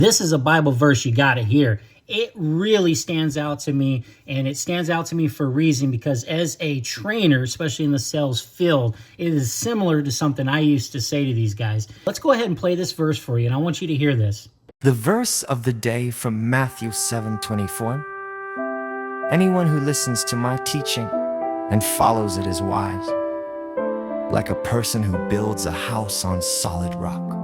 This is a Bible verse you got to hear. It really stands out to me, and it stands out to me for a reason, because as a trainer, especially in the sales field, it is similar to something I used to say to these guys. Let's go ahead and play this verse for you, and I want you to hear this. The verse of the day from Matthew 7:24. Anyone who listens to my teaching and follows it is wise, like a person who builds a house on solid rock.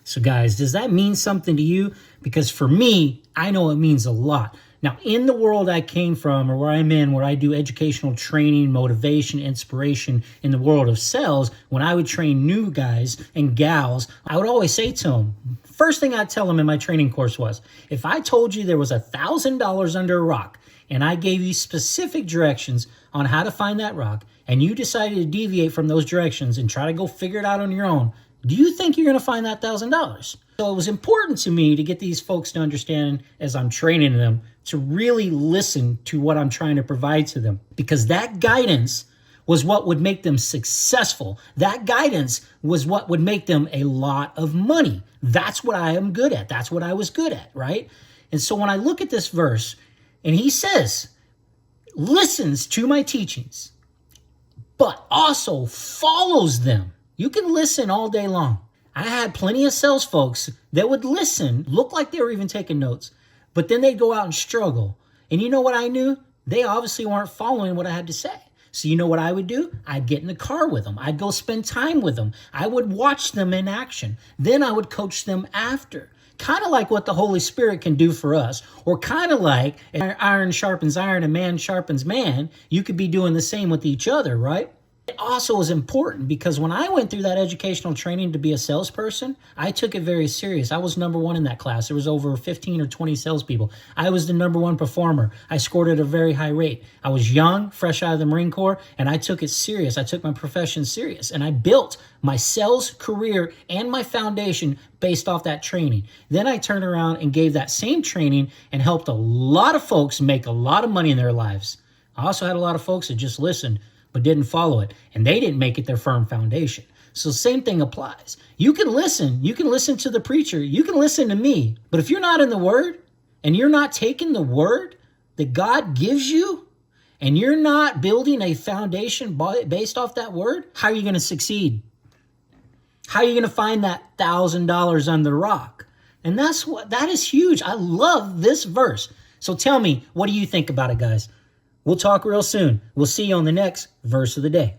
So guys, does that mean something to you? Because for me, I know it means a lot. Now, in the world I came from, or where I'm in, where I do educational training, motivation, inspiration in the world of sales, when I would train new guys and gals, I would always say to them, first thing I'd tell them in my training course was, if I told you there was $1,000 under a rock, and I gave you specific directions on how to find that rock, and you decided to deviate from those directions and try to go figure it out on your own, do you think you're going to find that $1,000? So it was important to me to get these folks to understand, as I'm training them, to really listen to what I'm trying to provide to them, because that guidance was what would make them successful. That guidance was what would make them a lot of money. That's what I am good at. That's what I was good at, right? And so when I look at this verse, and he says, listens to my teachings, but also follows them. You can listen all day long. I had plenty of sales folks that would listen, look like they were even taking notes, but then they'd go out and struggle. And you know what I knew? They obviously weren't following what I had to say. So you know what I would do? I'd get in the car with them. I'd go spend time with them. I would watch them in action. Then I would coach them after. Kind of like what the Holy Spirit can do for us, or kind of like iron sharpens iron and man sharpens man. You could be doing the same with each other, right? It also is important because when I went through that educational training to be a salesperson, I took it very serious. I was number one in that class. There was over 15 or 20 salespeople. I was the number one performer. I scored at a very high rate. I was young, fresh out of the Marine Corps, and I took it serious. I took my profession serious, and I built my sales career and my foundation based off that training. Then I turned around and gave that same training and helped a lot of folks make a lot of money in their lives. I also had a lot of folks that just listened but didn't follow it, and they didn't make it their firm foundation. So same thing applies. You can listen to the preacher, you can listen to me, but if you're not in the Word, and you're not taking the Word that God gives you, and you're not building a foundation based off that Word, how are you going to succeed? How are you going to find that $1,000 on the rock? And that is huge. I love this verse. So tell me, what do you think about it, guys? We'll talk real soon. We'll see you on the next verse of the day.